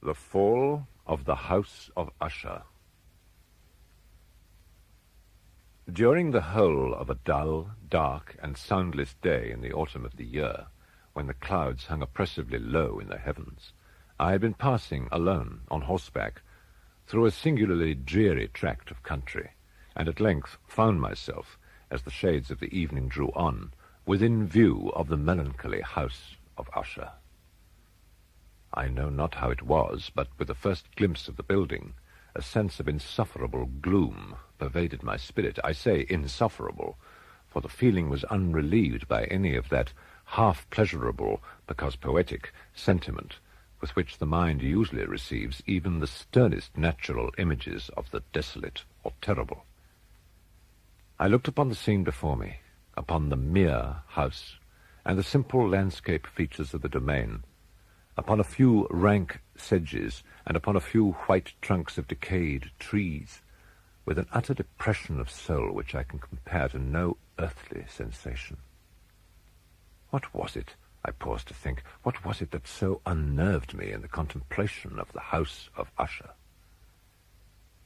The Fall of the House of Usher. During the whole of a dull, dark, and soundless day in the autumn of the year, when the clouds hung oppressively low in the heavens, I had been passing alone, on horseback, through a singularly dreary tract of country, and at length found myself, as the shades of the evening drew on, within view of the melancholy House of Usher. I know not how it was, but with the first glimpse of the building, a sense of insufferable gloom pervaded my spirit. I say insufferable, for the feeling was unrelieved by any of that half-pleasurable, because poetic, sentiment with which the mind usually receives even the sternest natural images of the desolate or terrible. I looked upon the scene before me, upon the mere house, and the simple landscape features of the domain, upon a few rank sedges, and upon a few white trunks of decayed trees, with an utter depression of soul which I can compare to no earthly sensation. What was it, I paused to think, what was it that so unnerved me in the contemplation of the House of Usher?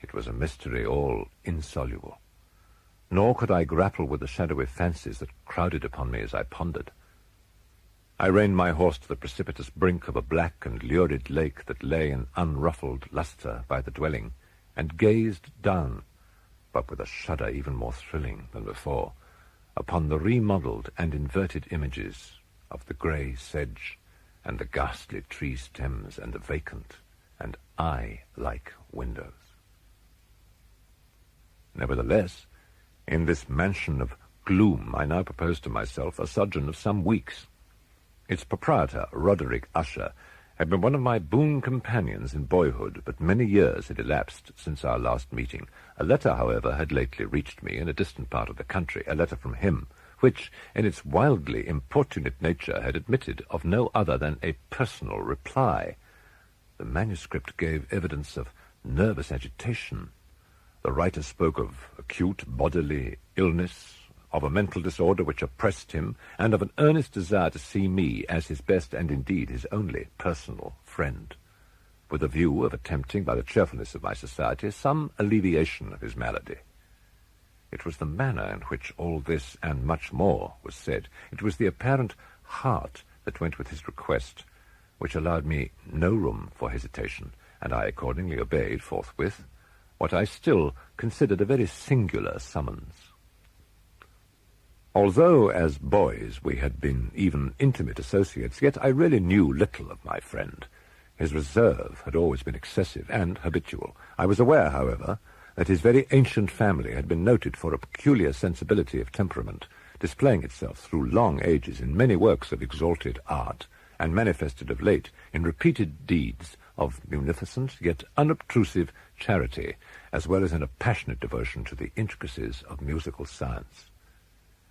It was a mystery all insoluble, nor could I grapple with the shadowy fancies that crowded upon me as I pondered. I reined my horse to the precipitous brink of a black and lurid lake that lay in unruffled lustre by the dwelling, and gazed down, but with a shudder even more thrilling than before, upon the remodelled and inverted images of the grey sedge, and the ghastly tree stems, and the vacant and eye-like windows. Nevertheless, in this mansion of gloom I now proposed to myself a sojourn of some weeks. Its proprietor, Roderick Usher, had been one of my boon companions in boyhood, but many years had elapsed since our last meeting. A letter, however, had lately reached me in a distant part of the country, a letter from him, which, in its wildly importunate nature, had admitted of no other than a personal reply. The manuscript gave evidence of nervous agitation. The writer spoke of acute bodily illness, of a mental disorder which oppressed him, and of an earnest desire to see me as his best and indeed his only personal friend, with a view of attempting, by the cheerfulness of my society, some alleviation of his malady. It was the manner in which all this and much more was said, it was the apparent heart that went with his request, which allowed me no room for hesitation, and I accordingly obeyed forthwith what I still considered a very singular summons. Although, as boys, we had been even intimate associates, yet I really knew little of my friend. His reserve had always been excessive and habitual. I was aware, however, that his very ancient family had been noted for a peculiar sensibility of temperament, displaying itself through long ages in many works of exalted art, and manifested of late in repeated deeds of munificent yet unobtrusive charity, as well as in a passionate devotion to the intricacies of musical science.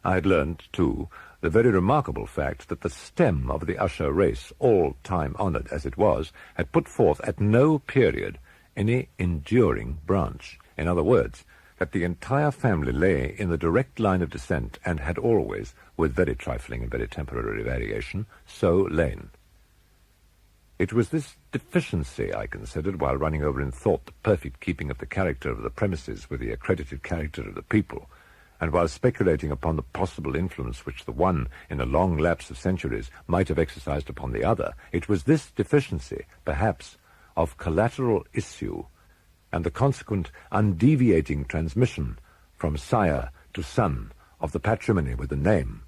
I had learned, too, the very remarkable fact that the stem of the Usher race, all time-honored as it was, had put forth at no period any enduring branch. In other words, that the entire family lay in the direct line of descent, and had always, with very trifling and very temporary variation, so lain. It was this deficiency, I considered, while running over in thought the perfect keeping of the character of the premises with the accredited character of the people, and while speculating upon the possible influence which the one, in a long lapse of centuries, might have exercised upon the other, it was this deficiency, perhaps, of collateral issue, and the consequent undeviating transmission from sire to son of the patrimony with the name,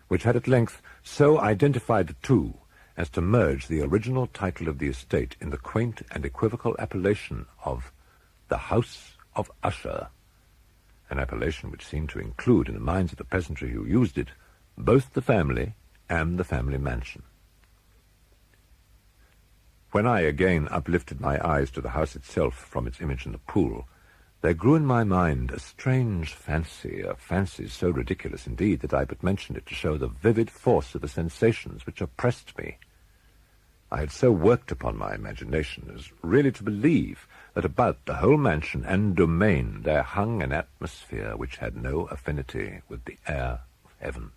which had at length so identified the two as to merge the original title of the estate in the quaint and equivocal appellation of the House of Usher, an appellation which seemed to include in the minds of the peasantry who used it both the family and the family mansion. When I again uplifted my eyes to the house itself from its image in the pool, there grew in my mind a strange fancy, a fancy so ridiculous indeed that I but mention it to show the vivid force of the sensations which oppressed me. I had so worked upon my imagination as really to believe that about the whole mansion and domain there hung an atmosphere which had no affinity with the air of heaven,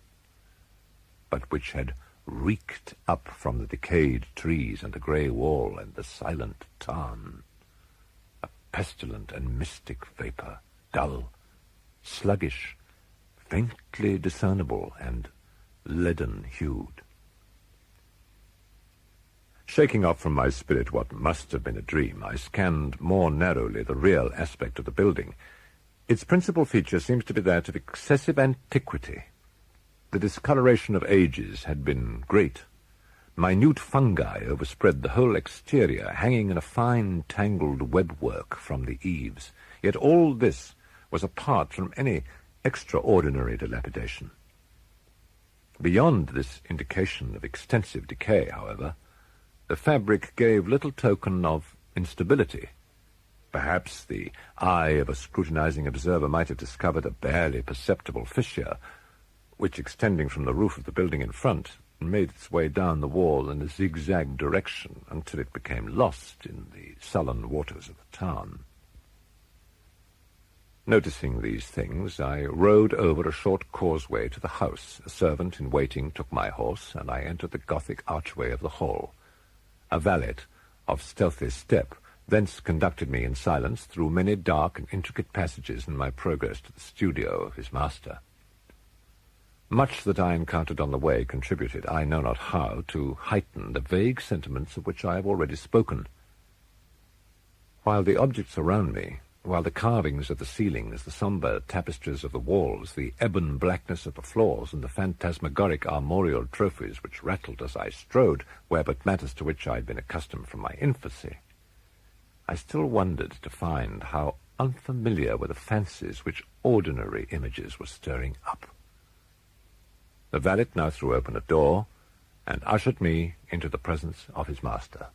but which had reeked up from the decayed trees and the grey wall and the silent tarn. A pestilent and mystic vapour, dull, sluggish, faintly discernible, and leaden-hued. Shaking off from my spirit what must have been a dream, I scanned more narrowly the real aspect of the building. Its principal feature seems to be that of excessive antiquity. The discoloration of ages had been great. Minute fungi overspread the whole exterior, hanging in a fine, tangled webwork from the eaves. Yet all this was apart from any extraordinary dilapidation. Beyond this indication of extensive decay, however, the fabric gave little token of instability. Perhaps the eye of a scrutinizing observer might have discovered a barely perceptible fissure, which, extending from the roof of the building in front, made its way down the wall in a zigzag direction until it became lost in the sullen waters of the town. Noticing these things, I rode over a short causeway to the house. A servant in waiting took my horse, and I entered the Gothic archway of the hall. A valet of stealthy step thence conducted me in silence through many dark and intricate passages in my progress to the studio of his master. Much that I encountered on the way contributed, I know not how, to heighten the vague sentiments of which I have already spoken. While the objects around me, while the carvings of the ceilings, the sombre tapestries of the walls, the ebon blackness of the floors, and the phantasmagoric armorial trophies which rattled as I strode, were but matters to which I had been accustomed from my infancy, I still wondered to find how unfamiliar were the fancies which ordinary images were stirring up. The valet now threw open a door and ushered me into the presence of his master.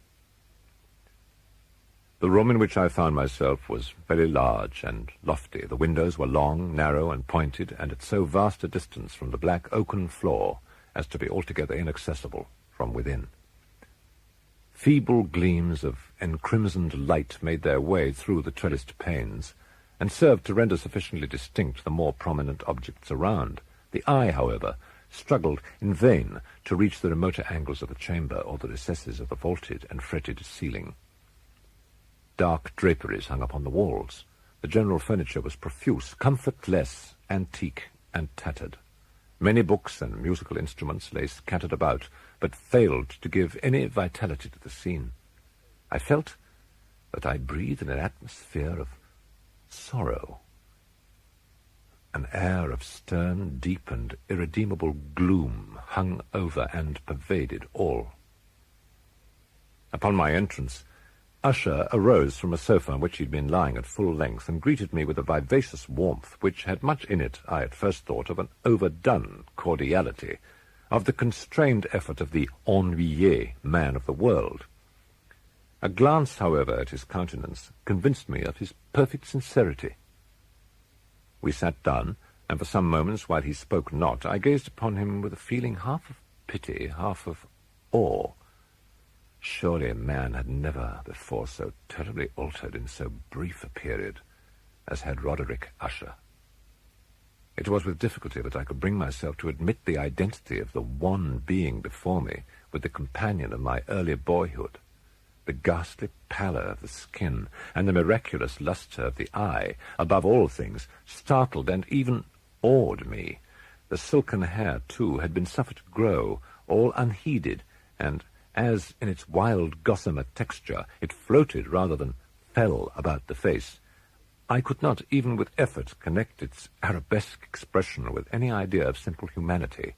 The room in which I found myself was very large and lofty. The windows were long, narrow, and pointed, and at so vast a distance from the black oaken floor as to be altogether inaccessible from within. Feeble gleams of encrimsoned light made their way through the trellised panes, and served to render sufficiently distinct the more prominent objects around. The eye, however, struggled in vain to reach the remoter angles of the chamber or the recesses of the vaulted and fretted ceiling. Dark draperies hung upon the walls. The general furniture was profuse, comfortless, antique, and tattered. Many books and musical instruments lay scattered about, but failed to give any vitality to the scene. I felt that I breathed in an atmosphere of sorrow. An air of stern, deep, and irredeemable gloom hung over and pervaded all. Upon my entrance, Usher arose from a sofa on which he had been lying at full length and greeted me with a vivacious warmth which had much in it, I at first thought, of an overdone cordiality, of the constrained effort of the ennuyé man of the world. A glance, however, at his countenance convinced me of his perfect sincerity. We sat down, and for some moments, while he spoke not, I gazed upon him with a feeling half of pity, half of awe. Surely man had never before so terribly altered in so brief a period as had Roderick Usher. It was with difficulty that I could bring myself to admit the identity of the one being before me with the companion of my early boyhood. The ghastly pallor of the skin and the miraculous lustre of the eye, above all things, startled and even awed me. The silken hair, too, had been suffered to grow, all unheeded, and as in its wild gossamer texture it floated rather than fell about the face, I could not, even with effort, connect its arabesque expression with any idea of simple humanity.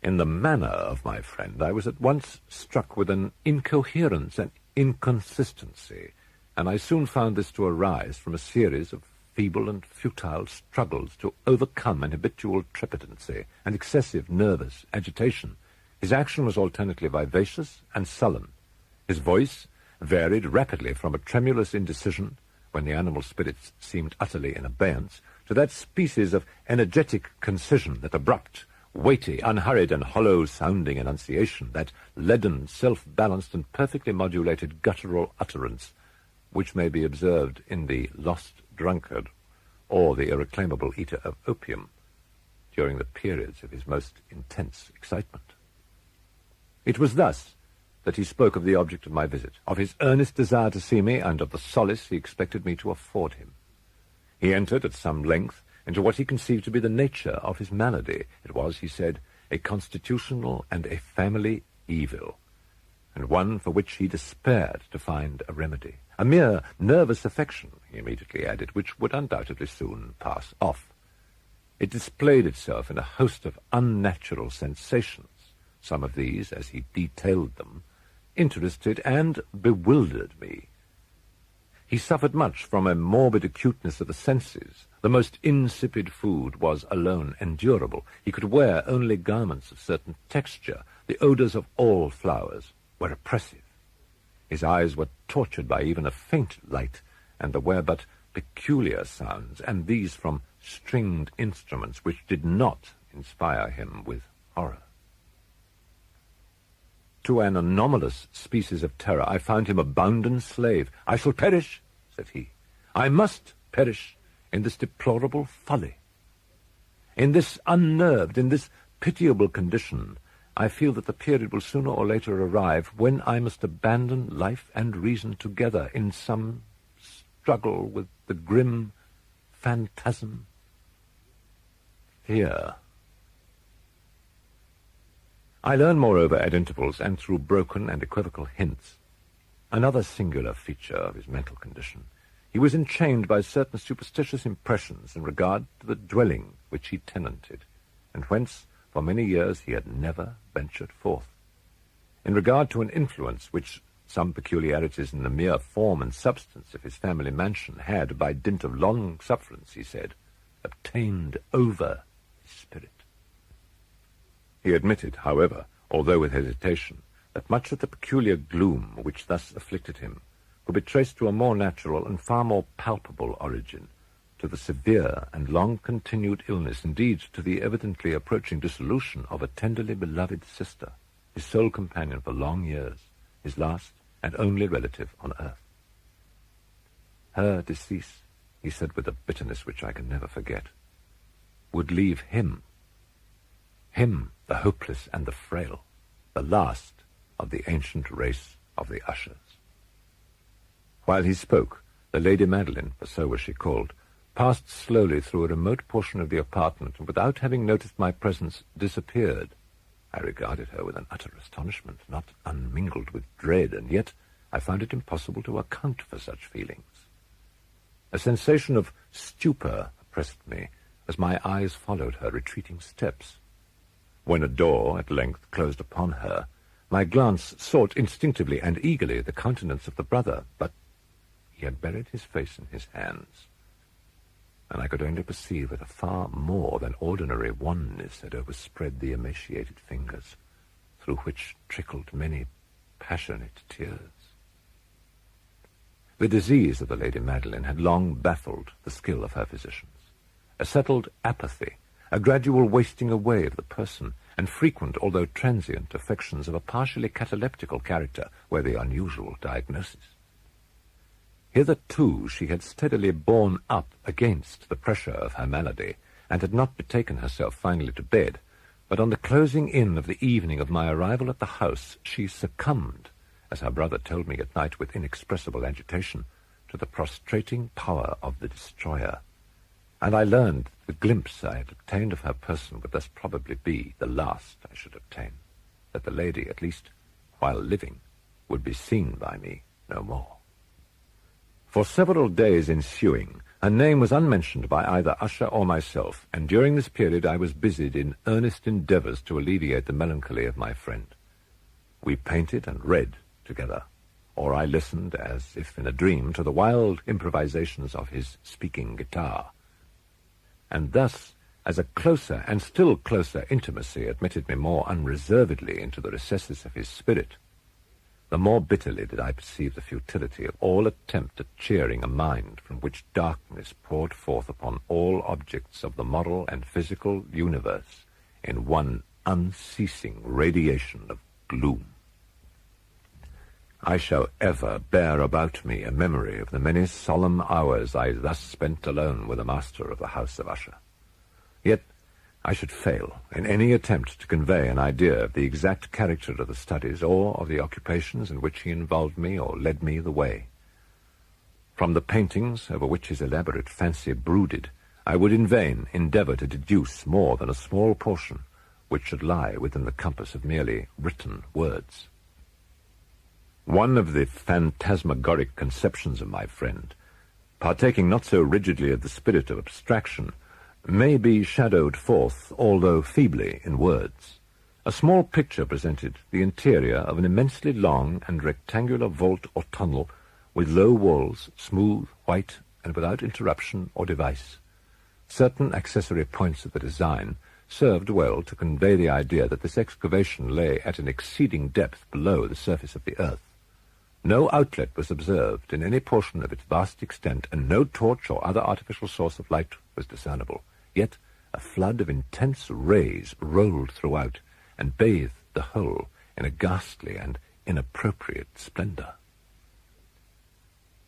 In the manner of my friend, I was at once struck with an incoherence and inconsistency, and I soon found this to arise from a series of feeble and futile struggles to overcome an habitual trepidancy and excessive nervous agitation. His action was alternately vivacious and sullen. His voice varied rapidly from a tremulous indecision, when the animal spirits seemed utterly in abeyance, to that species of energetic concision, that abrupt, weighty, unhurried, and hollow-sounding enunciation, that leaden, self-balanced, and perfectly modulated guttural utterance, which may be observed in the lost drunkard or the irreclaimable eater of opium. during the periods of his most intense excitement. It was thus that he spoke of the object of my visit, of his earnest desire to see me, and of the solace he expected me to afford him. He entered at some length into what he conceived to be the nature of his malady. It was, he said, a constitutional and a family evil, and one for which he despaired to find a remedy. A mere nervous affection, he immediately added, which would undoubtedly soon pass off. It displayed itself in a host of unnatural sensations. Some of these, as he detailed them, interested and bewildered me. He suffered much from a morbid acuteness of the senses. The most insipid food was alone endurable. He could wear only garments of certain texture. The odors of all flowers were oppressive. His eyes were tortured by even a faint light, and there were but peculiar sounds, and these from stringed instruments which did not inspire him with horror. To an anomalous species of terror I found him a bounden slave. "I shall perish," said he. "I must perish in this deplorable folly. In this unnerved, in this pitiable condition, I feel that the period will sooner or later arrive when I must abandon life and reason together in some struggle with the grim phantasm, fear." I learn, moreover, at intervals and through broken and equivocal hints, another singular feature of his mental condition. He was enchained by certain superstitious impressions in regard to the dwelling which he tenanted, and whence for many years he had never ventured forth. In regard to an influence which some peculiarities in the mere form and substance of his family mansion had, by dint of long sufferance, he said, obtained over his spirit. He admitted, however, although with hesitation, that much of the peculiar gloom which thus afflicted him could be traced to a more natural and far more palpable origin, to the severe and long-continued illness, indeed to the evidently approaching dissolution of a tenderly beloved sister, his sole companion for long years, his last and only relative on earth. Her decease, he said with a bitterness which I can never forget, would leave him, the hopeless and the frail, the last of the ancient race of the Ushers. While he spoke, the Lady Madeline, for so was she called, passed slowly through a remote portion of the apartment, and without having noticed my presence, disappeared. I regarded her with an utter astonishment, not unmingled with dread, and yet I found it impossible to account for such feelings. A sensation of stupor oppressed me as my eyes followed her retreating steps. When a door at length closed upon her, my glance sought instinctively and eagerly the countenance of the brother, but he had buried his face in his hands, and I could only perceive that a far more than ordinary wanness had overspread the emaciated fingers, through which trickled many passionate tears. The disease of the Lady Madeline had long baffled the skill of her physicians. A settled apathy, a gradual wasting away of the person, and frequent, although transient, affections of a partially cataleptical character were the unusual diagnosis. Hitherto she had steadily borne up against the pressure of her malady, and had not betaken herself finally to bed, but on the closing in of the evening of my arrival at the house, she succumbed, as her brother told me at night with inexpressible agitation, to the prostrating power of the destroyer. And I learned the glimpse I had obtained of her person would thus probably be the last I should obtain, that the lady, at least while living, would be seen by me no more. For several days ensuing, her name was unmentioned by either Usher or myself, and during this period I was busied in earnest endeavors to alleviate the melancholy of my friend. We painted and read together, or I listened, as if in a dream, to the wild improvisations of his speaking guitar. And thus, as a closer and still closer intimacy admitted me more unreservedly into the recesses of his spirit, the more bitterly did I perceive the futility of all attempt at cheering a mind from which darkness poured forth upon all objects of the moral and physical universe in one unceasing radiation of gloom. I shall ever bear about me a memory of the many solemn hours I thus spent alone with the master of the House of Usher. Yet I should fail in any attempt to convey an idea of the exact character of the studies or of the occupations in which he involved me or led me the way. From the paintings over which his elaborate fancy brooded, I would in vain endeavor to deduce more than a small portion which should lie within the compass of merely written words. One of the phantasmagoric conceptions of my friend, partaking not so rigidly of the spirit of abstraction, may be shadowed forth, although feebly, in words. A small picture presented the interior of an immensely long and rectangular vault or tunnel with low walls, smooth, white, and without interruption or device. Certain accessory points of the design served well to convey the idea that this excavation lay at an exceeding depth below the surface of the earth. No outlet was observed in any portion of its vast extent, and no torch or other artificial source of light was discernible. Yet a flood of intense rays rolled throughout, and bathed the whole in a ghastly and inappropriate splendor.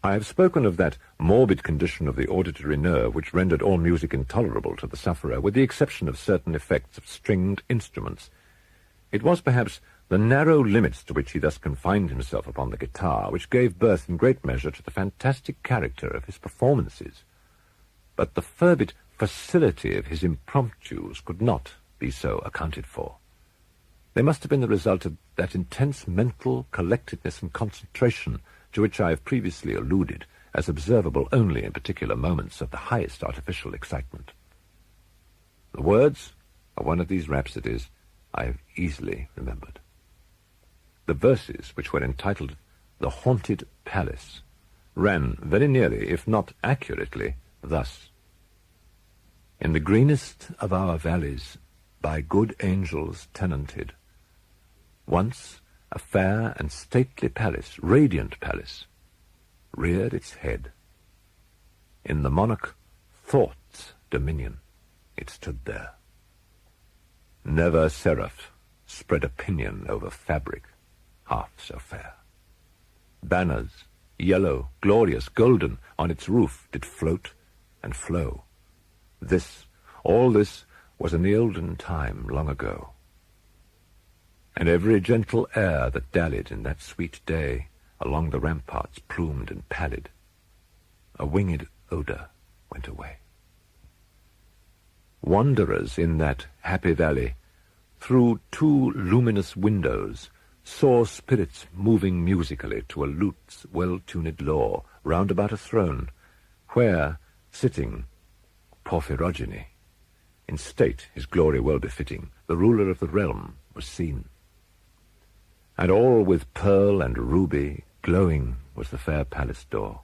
I have spoken of that morbid condition of the auditory nerve which rendered all music intolerable to the sufferer, with the exception of certain effects of stringed instruments. It was perhaps the narrow limits to which he thus confined himself upon the guitar which gave birth in great measure to the fantastic character of his performances. But the fervid facility of his impromptus could not be so accounted for. They must have been the result of that intense mental collectedness and concentration to which I have previously alluded, as observable only in particular moments of the highest artificial excitement. The words of one of these rhapsodies I have easily remembered. The verses, which were entitled "The Haunted Palace," ran very nearly, if not accurately, thus: "In the greenest of our valleys, by good angels tenanted, once a fair and stately palace, radiant palace, reared its head. In the monarch Thought's dominion it stood there. Never seraph spread a pinion over fabric half so fair. Banners, yellow, glorious, golden, on its roof did float and flow. All this was in the olden time long ago. And every gentle air that dallied in that sweet day along the ramparts plumed and pallid, a winged odor went away. Wanderers in that happy valley, through two luminous windows, saw spirits moving musically to a lute's well-tuned law round about a throne, where, sitting, Porphyrogeny, in state his glory well befitting, the ruler of the realm was seen. And all with pearl and ruby glowing was the fair palace door,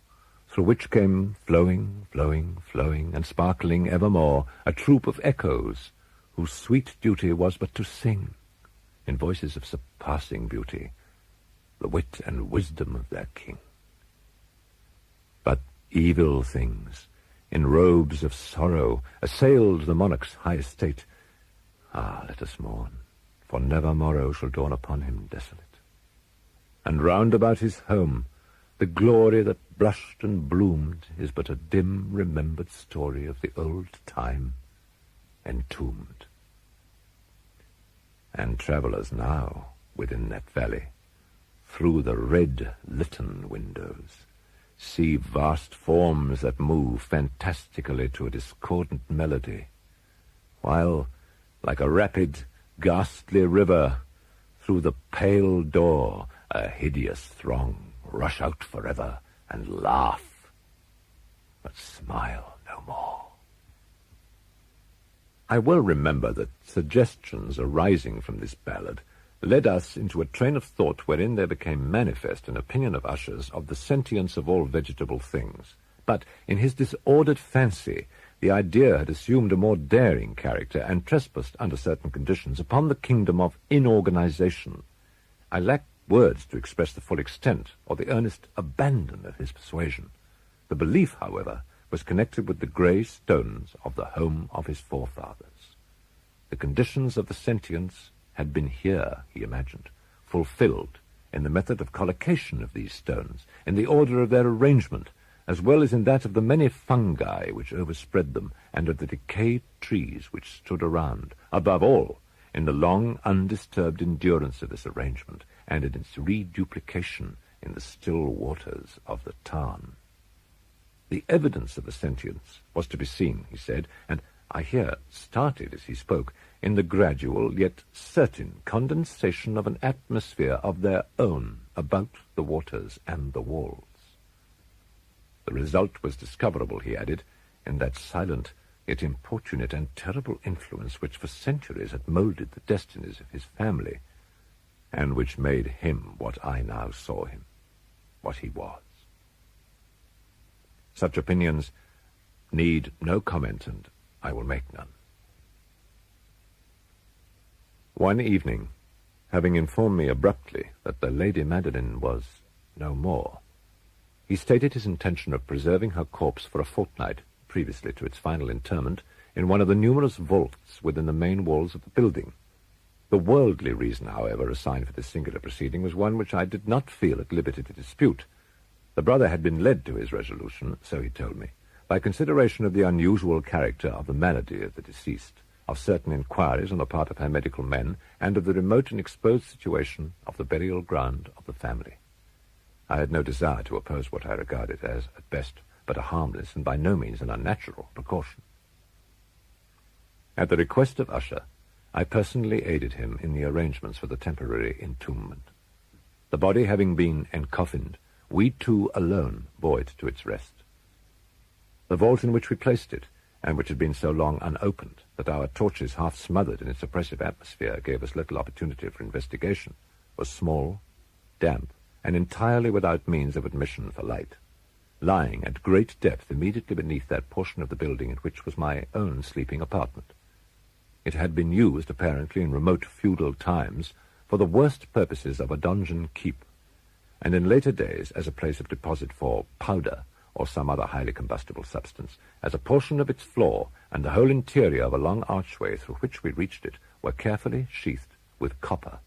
through which came flowing, flowing, flowing, and sparkling evermore a troop of echoes, whose sweet duty was but to sing, in voices of surpassing beauty, the wit and wisdom of their king. But evil things, in robes of sorrow, assailed the monarch's high estate. Ah, let us mourn, for never morrow shall dawn upon him desolate. And round about his home, the glory that blushed and bloomed is but a dim remembered story of the old time, entombed. And travellers now, within that valley, through the red litten windows, see vast forms that move fantastically to a discordant melody, while, like a rapid, ghastly river, through the pale door a hideous throng rush out forever and laugh, but smile no more. I well remember that suggestions arising from this ballad led us into a train of thought wherein there became manifest an opinion of Usher's of the sentience of all vegetable things. But in his disordered fancy, the idea had assumed a more daring character and trespassed under certain conditions upon the kingdom of inorganization. I lack words to express the full extent or the earnest abandon of his persuasion. The belief, however, was connected with the grey stones of the home of his forefathers. The conditions of the sentience had been here, he imagined, fulfilled in the method of collocation of these stones, in the order of their arrangement, as well as in that of the many fungi which overspread them, and of the decayed trees which stood around, above all, in the long, undisturbed endurance of this arrangement, and in its reduplication in the still waters of the Tarn. The evidence of a sentience was to be seen, he said, and I here started as he spoke, in the gradual yet certain condensation of an atmosphere of their own about the waters and the walls. The result was discoverable, he added, in that silent, yet importunate and terrible influence which for centuries had moulded the destinies of his family, and which made him what I now saw him, what he was. Such opinions need no comment, and I will make none. One evening, having informed me abruptly that the Lady Madeline was no more, he stated his intention of preserving her corpse for a fortnight previously to its final interment in one of the numerous vaults within the main walls of the building. The worldly reason, however, assigned for this singular proceeding was one which I did not feel at liberty to dispute. The brother had been led to his resolution, so he told me, by consideration of the unusual character of the malady of the deceased, of certain inquiries on the part of her medical men, and of the remote and exposed situation of the burial ground of the family. I had no desire to oppose what I regarded as, at best, but a harmless and by no means an unnatural precaution. At the request of Usher, I personally aided him in the arrangements for the temporary entombment. The body having been encoffined, we two alone bore it to its rest. The vault in which we placed it, and which had been so long unopened that our torches, half smothered in its oppressive atmosphere, gave us little opportunity for investigation, was small, damp, and entirely without means of admission for light, lying at great depth immediately beneath that portion of the building in which was my own sleeping apartment. It had been used, apparently, in remote feudal times for the worst purposes of a donjon keep, and in later days as a place of deposit for powder or some other highly combustible substance, as a portion of its floor and the whole interior of a long archway through which we reached it were carefully sheathed with copper.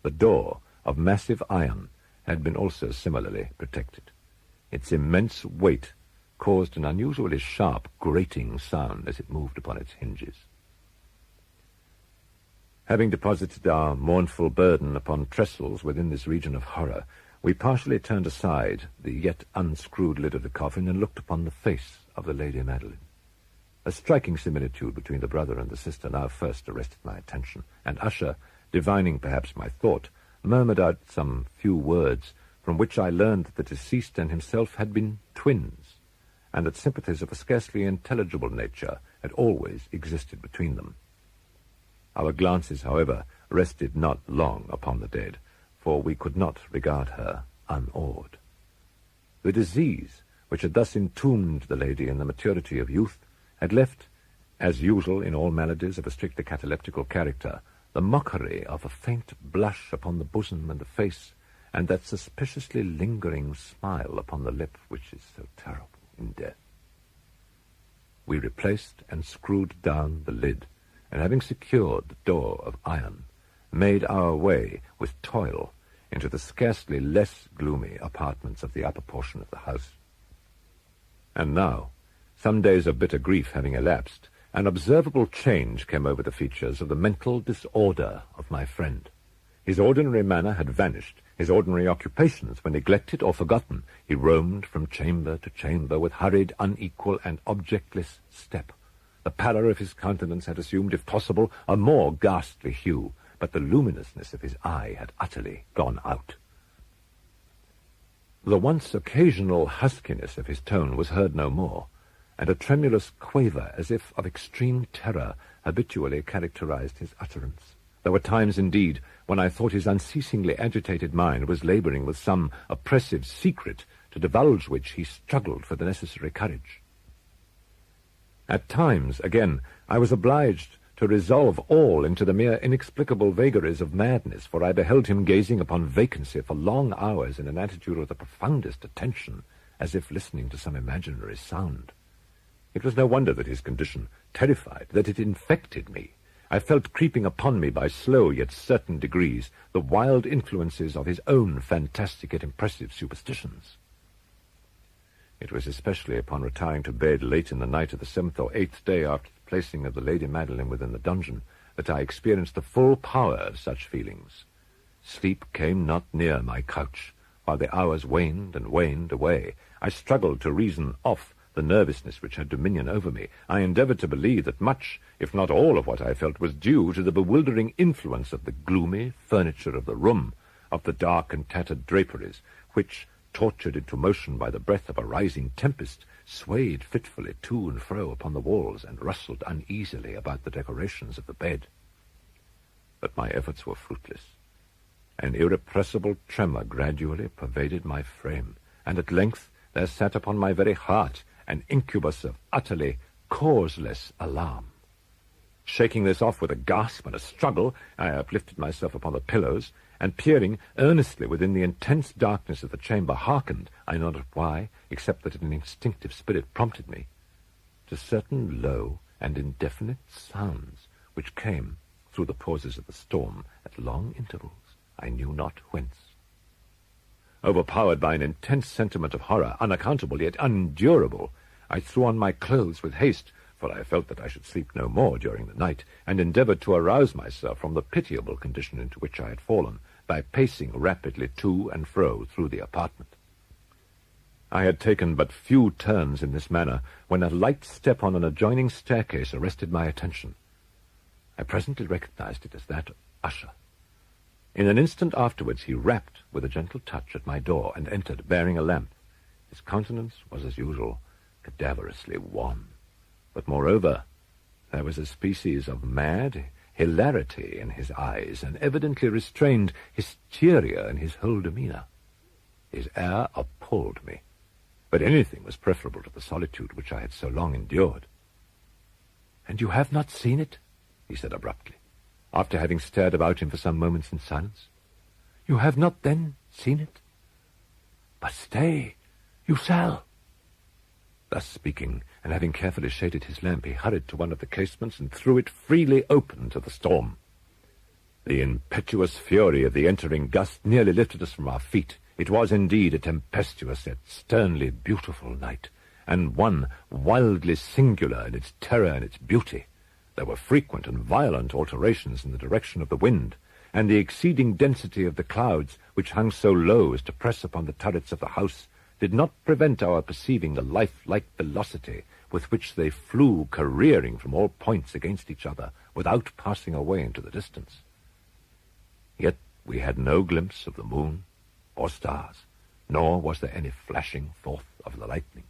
The door, of massive iron, had been also similarly protected. Its immense weight caused an unusually sharp, grating sound as it moved upon its hinges. Having deposited our mournful burden upon trestles within this region of horror, we partially turned aside the yet unscrewed lid of the coffin and looked upon the face of the Lady Madeline. A striking similitude between the brother and the sister now first arrested my attention, and Usher, divining perhaps my thought, murmured out some few words from which I learned that the deceased and himself had been twins, and that sympathies of a scarcely intelligible nature had always existed between them. Our glances, however, rested not long upon the dead, for we could not regard her unawed. The disease, which had thus entombed the lady in the maturity of youth, had left, as usual in all maladies of a strictly cataleptical character, the mockery of a faint blush upon the bosom and the face, and that suspiciously lingering smile upon the lip which is so terrible in death. We replaced and screwed down the lid, and having secured the door of iron, made our way with toil into the scarcely less gloomy apartments of the upper portion of the house. And now, some days of bitter grief having elapsed, an observable change came over the features of the mental disorder of my friend. His ordinary manner had vanished, his ordinary occupations were neglected or forgotten. He roamed from chamber to chamber with hurried, unequal, and objectless step. The pallor of his countenance had assumed, if possible, a more ghastly hue, but the luminousness of his eye had utterly gone out. The once occasional huskiness of his tone was heard no more, and a tremulous quaver, as if of extreme terror, habitually characterized his utterance. There were times, indeed, when I thought his unceasingly agitated mind was laboring with some oppressive secret, to divulge which he struggled for the necessary courage. At times, again, I was obliged to resolve all into the mere inexplicable vagaries of madness, for I beheld him gazing upon vacancy for long hours in an attitude of the profoundest attention, as if listening to some imaginary sound. It was no wonder that his condition terrified, that it infected me. I felt creeping upon me by slow yet certain degrees the wild influences of his own fantastic yet impressive superstitions. It was especially upon retiring to bed late in the night of the 7th or 8th day after the placing of the Lady Madeline within the dungeon that I experienced the full power of such feelings. Sleep came not near my couch, while the hours waned and waned away. I struggled to reason off the nervousness which had dominion over me. I endeavored to believe that much, if not all of what I felt, was due to the bewildering influence of the gloomy furniture of the room, of the dark and tattered draperies, which, tortured into motion by the breath of a rising tempest, swayed fitfully to and fro upon the walls and rustled uneasily about the decorations of the bed. But my efforts were fruitless. An irrepressible tremor gradually pervaded my frame, and at length there sat upon my very heart an incubus of utterly causeless alarm. Shaking this off with a gasp and a struggle, I uplifted myself upon the pillows, and peering earnestly within the intense darkness of the chamber, hearkened, I know not why, except that an instinctive spirit prompted me, to certain low and indefinite sounds which came through the pauses of the storm at long intervals, I knew not whence. Overpowered by an intense sentiment of horror, unaccountable yet unendurable, I threw on my clothes with haste, for I felt that I should sleep no more during the night, and endeavored to arouse myself from the pitiable condition into which I had fallen by pacing rapidly to and fro through the apartment. I had taken but few turns in this manner when a light step on an adjoining staircase arrested my attention. I presently recognized it as that of Usher. In an instant afterwards he rapped with a gentle touch at my door and entered, bearing a lamp. His countenance was, as usual, cadaverously wan. But, moreover, there was a species of mad hilarity in his eyes, and evidently restrained hysteria in his whole demeanor. His air appalled me, but anything was preferable to the solitude which I had so long endured. "And you have not seen it?" he said abruptly, after having stared about him for some moments in silence. "You have not then seen it? But stay, you shall." Thus speaking, and having carefully shaded his lamp, he hurried to one of the casements and threw it freely open to the storm. The impetuous fury of the entering gust nearly lifted us from our feet. It was indeed a tempestuous yet sternly beautiful night, and one wildly singular in its terror and its beauty. There were frequent and violent alterations in the direction of the wind, and the exceeding density of the clouds, which hung so low as to press upon the turrets of the house, did not prevent our perceiving the life-like velocity with which they flew careering from all points against each other without passing away into the distance. Yet we had no glimpse of the moon or stars, nor was there any flashing forth of the lightning.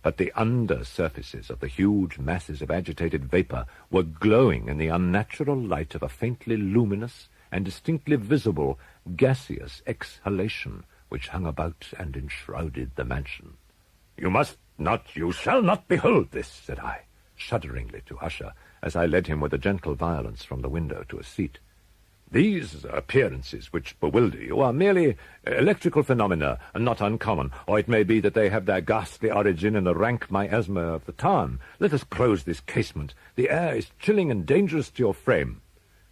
But the under surfaces of the huge masses of agitated vapor were glowing in the unnatural light of a faintly luminous and distinctly visible gaseous exhalation which hung about and enshrouded the mansion. You shall not behold this," said I, shudderingly to Usher, as I led him with a gentle violence from the window to a seat. "These appearances which bewilder you are merely electrical phenomena, and not uncommon, or it may be that they have their ghastly origin in the rank miasma of the tarn. Let us close this casement. The air is chilling and dangerous to your frame.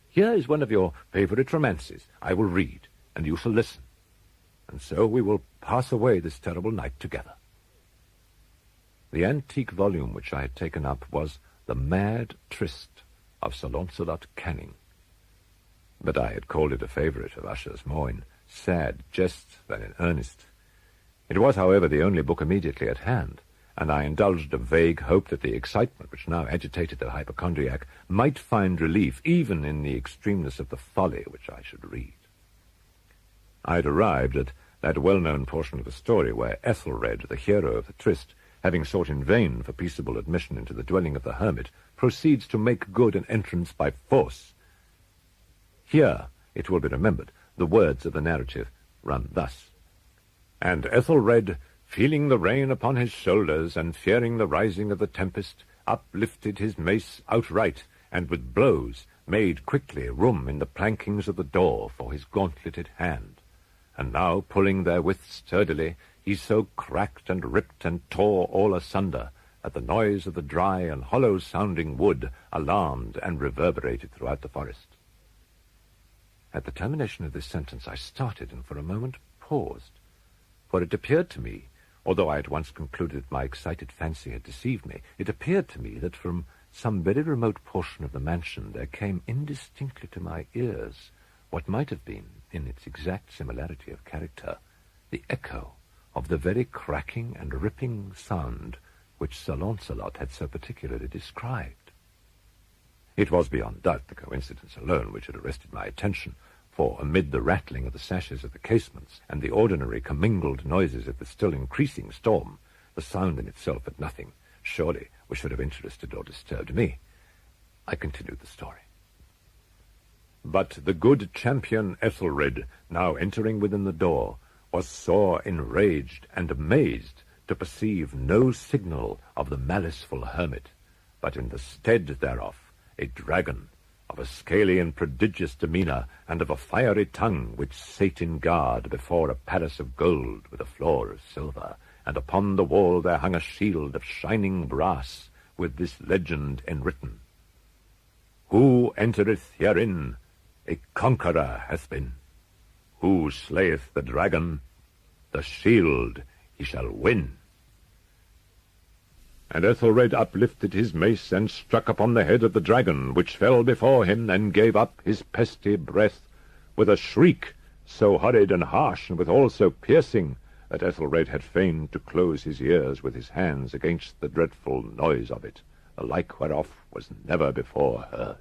Here is one of your favorite romances. I will read, and you shall listen. And so we will pass away this terrible night together." The antique volume which I had taken up was The Mad Tryst of Sir Launcelot Canning. But I had called it a favorite of Usher's more in sad jest than in earnest. It was, however, the only book immediately at hand, and I indulged a vague hope that the excitement which now agitated the hypochondriac might find relief even in the extremeness of the folly which I should read. I had arrived at that well-known portion of the story where Ethelred, the hero of the tryst, having sought in vain for peaceable admission into the dwelling of the hermit, proceeds to make good an entrance by force. Here, it will be remembered, the words of the narrative run thus: "And Ethelred, feeling the rain upon his shoulders, and fearing the rising of the tempest, uplifted his mace outright, and with blows made quickly room in the plankings of the door for his gauntleted hand. And now, pulling therewith sturdily, he so cracked and ripped and tore all asunder, that the noise of the dry and hollow-sounding wood alarmed and reverberated throughout the forest." At the termination of this sentence I started, and for a moment paused, for it appeared to me Although I at once concluded that my excited fancy had deceived me, it appeared to me that from some very remote portion of the mansion there came indistinctly to my ears what might have been, in its exact similarity of character, the echo of the very cracking and ripping sound which Sir Launcelot had so particularly described. It was beyond doubt the coincidence alone which had arrested my attention, for amid the rattling of the sashes of the casements and the ordinary commingled noises of the still increasing storm, the sound in itself had nothing, surely, which should have interested or disturbed me. I continued the story. But the good champion Ethelred, now entering within the door, was sore enraged and amazed to perceive no signal of the maliceful hermit, but in the stead thereof a dragon, of a scaly and prodigious demeanour, and of a fiery tongue, which sate in guard before a palace of gold with a floor of silver, and upon the wall there hung a shield of shining brass, with this legend enwritten: Who entereth herein, a conqueror hath been. Who slayeth the dragon, the shield he shall win. And Ethelred uplifted his mace and struck upon the head of the dragon, which fell before him, and gave up his pesty breath with a shriek so hurried and harsh, and withal so piercing, that Ethelred had feigned to close his ears with his hands against the dreadful noise of it, the like whereof was never before heard.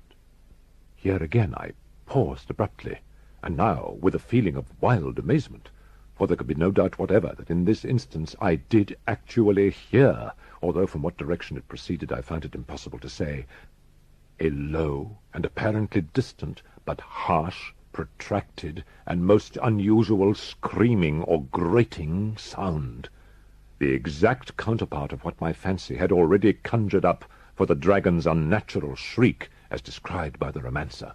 Here again I paused abruptly, and now with a feeling of wild amazement, for there could be no doubt whatever that in this instance I did actually hear, although from what direction it proceeded I found it impossible to say, a low and apparently distant, but harsh, protracted, and most unusual screaming or grating sound, the exact counterpart of what my fancy had already conjured up for the dragon's unnatural shriek, as described by the romancer.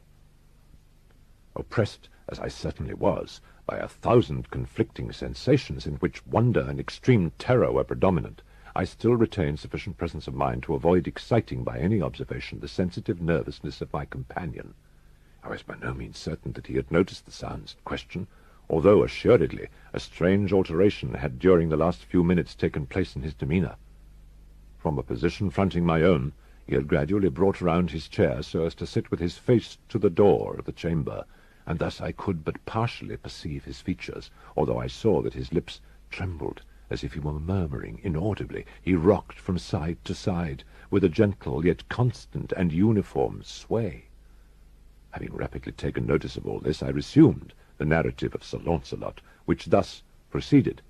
Oppressed, as I certainly was, by 1,000 conflicting sensations in which wonder and extreme terror were predominant, I still retained sufficient presence of mind to avoid exciting by any observation the sensitive nervousness of my companion. I was by no means certain that he had noticed the sounds in question, although assuredly a strange alteration had during the last few minutes taken place in his demeanour. From a position fronting my own, he had gradually brought round his chair so as to sit with his face to the door of the chamber, and thus I could but partially perceive his features, although I saw that his lips trembled as if he were murmuring inaudibly. He rocked from side to side with a gentle yet constant and uniform sway. Having rapidly taken notice of all this, I resumed the narrative of Sir Launcelot, which thus proceeded: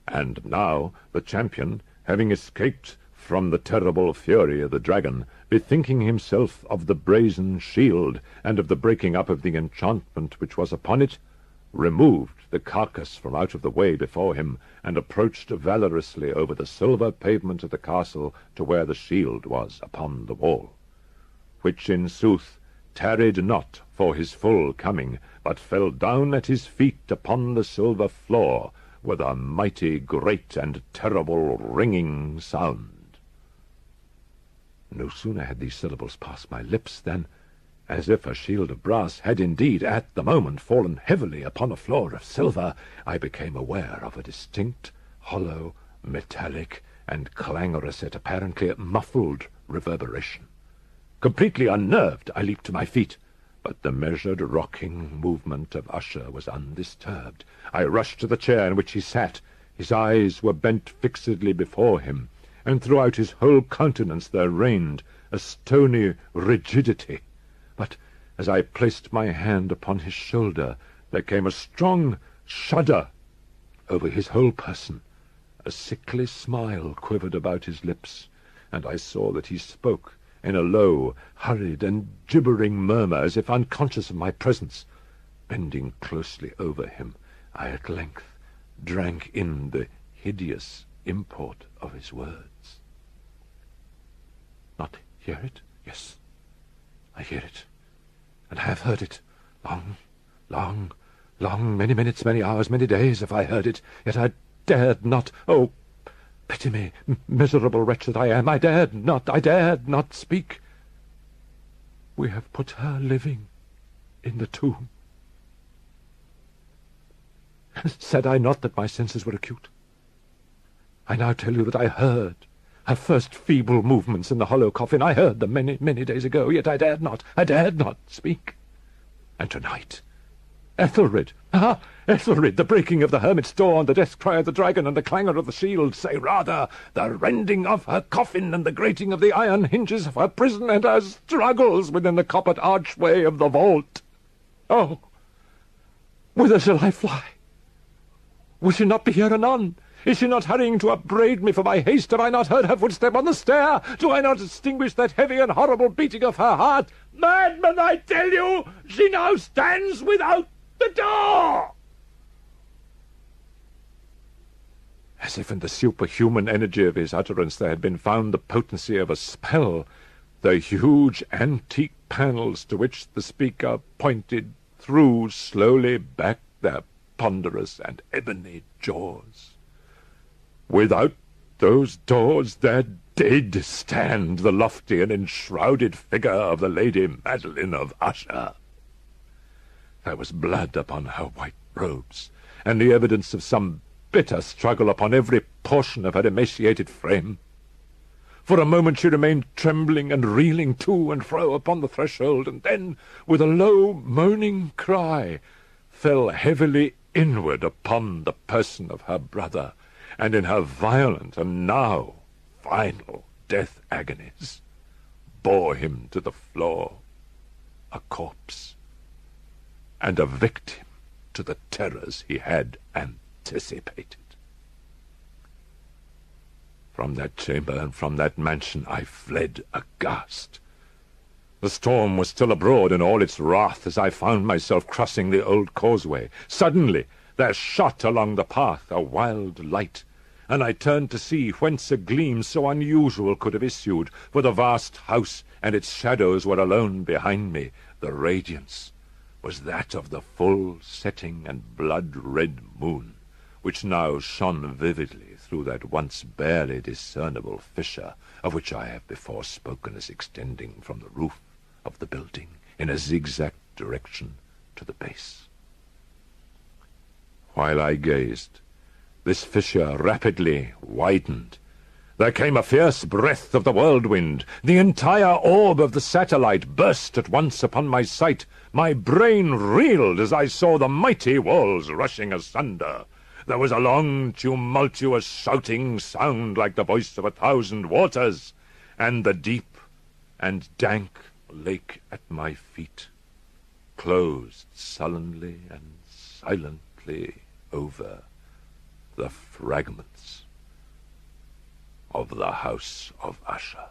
And now the champion, having escaped from the terrible fury of the dragon, bethinking himself of the brazen shield, and of the breaking up of the enchantment which was upon it, removed the carcass from out of the way before him, and approached valorously over the silver pavement of the castle to where the shield was upon the wall, which in sooth tarried not for his full coming, but fell down at his feet upon the silver floor with a mighty, great, and terrible ringing sound. No sooner had these syllables passed my lips than, as if a shield of brass had indeed at the moment fallen heavily upon a floor of silver, I became aware of a distinct, hollow, metallic, and clangorous, yet apparently muffled reverberation. Completely unnerved, I leaped to my feet, but the measured rocking movement of Usher was undisturbed. I rushed to the chair in which he sat. His eyes were bent fixedly before him, and throughout his whole countenance there reigned a stony rigidity. But as I placed my hand upon his shoulder, there came a strong shudder over his whole person. A sickly smile quivered about his lips, and I saw that he spoke in a low, hurried, and gibbering murmur, as if unconscious of my presence. Bending closely over him, I at length drank in the hideous import of his words. Not hear it? Yes, I hear it, and I have heard it. Long, many minutes, many hours, many days have I heard it, yet I dared not. Oh, pity me, miserable wretch that I am! I dared not speak. We have put her living in the tomb. Said I not that my senses were acute? I now tell you that I heard her first feeble movements in the hollow coffin. I heard them many, many days ago, yet I dared not speak. And tonight, Ethelred, Ethelred, the breaking of the hermit's door, and the death cry of the dragon, and the clangor of the shield, say rather, the rending of her coffin, and the grating of the iron hinges of her prison, and her struggles within the coppered archway of the vault. Oh, whither shall I fly? Will she not be here anon? Is she not hurrying to upbraid me for my haste? Have I not heard her footstep on the stair? Do I not distinguish that heavy and horrible beating of her heart? Madman, I tell you, she now stands without the door! As if in the superhuman energy of his utterance there had been found the potency of a spell, the huge antique panels to which the speaker pointed threw slowly back their ponderous and ebony jaws. Without those doors there did stand the lofty and enshrouded figure of the Lady Madeline of Usher. There was blood upon her white robes, and the evidence of some bitter struggle upon every portion of her emaciated frame. For a moment she remained trembling and reeling to and fro upon the threshold, and then, with a low moaning cry, fell heavily inward upon the person of her brother, and in her violent and now final death agonies bore him to the floor, a corpse, and a victim to the terrors he had anticipated. From that chamber and from that mansion I fled aghast. The storm was still abroad in all its wrath as I found myself crossing the old causeway. Suddenly there shot along the path a wild light, and I turned to see whence a gleam so unusual could have issued, for the vast house and its shadows were alone behind me. The radiance was that of the full setting and blood-red moon, which now shone vividly through that once barely discernible fissure, of which I have before spoken as extending from the roof of the building in a zigzag direction to the base. While I gazed, this fissure rapidly widened. There came a fierce breath of the whirlwind. The entire orb of the satellite burst at once upon my sight. My brain reeled as I saw the mighty walls rushing asunder. There was a long, tumultuous shouting sound like the voice of 1,000 waters, and the deep and dank lake at my feet closed sullenly and silently over the fragments of the House of Usher.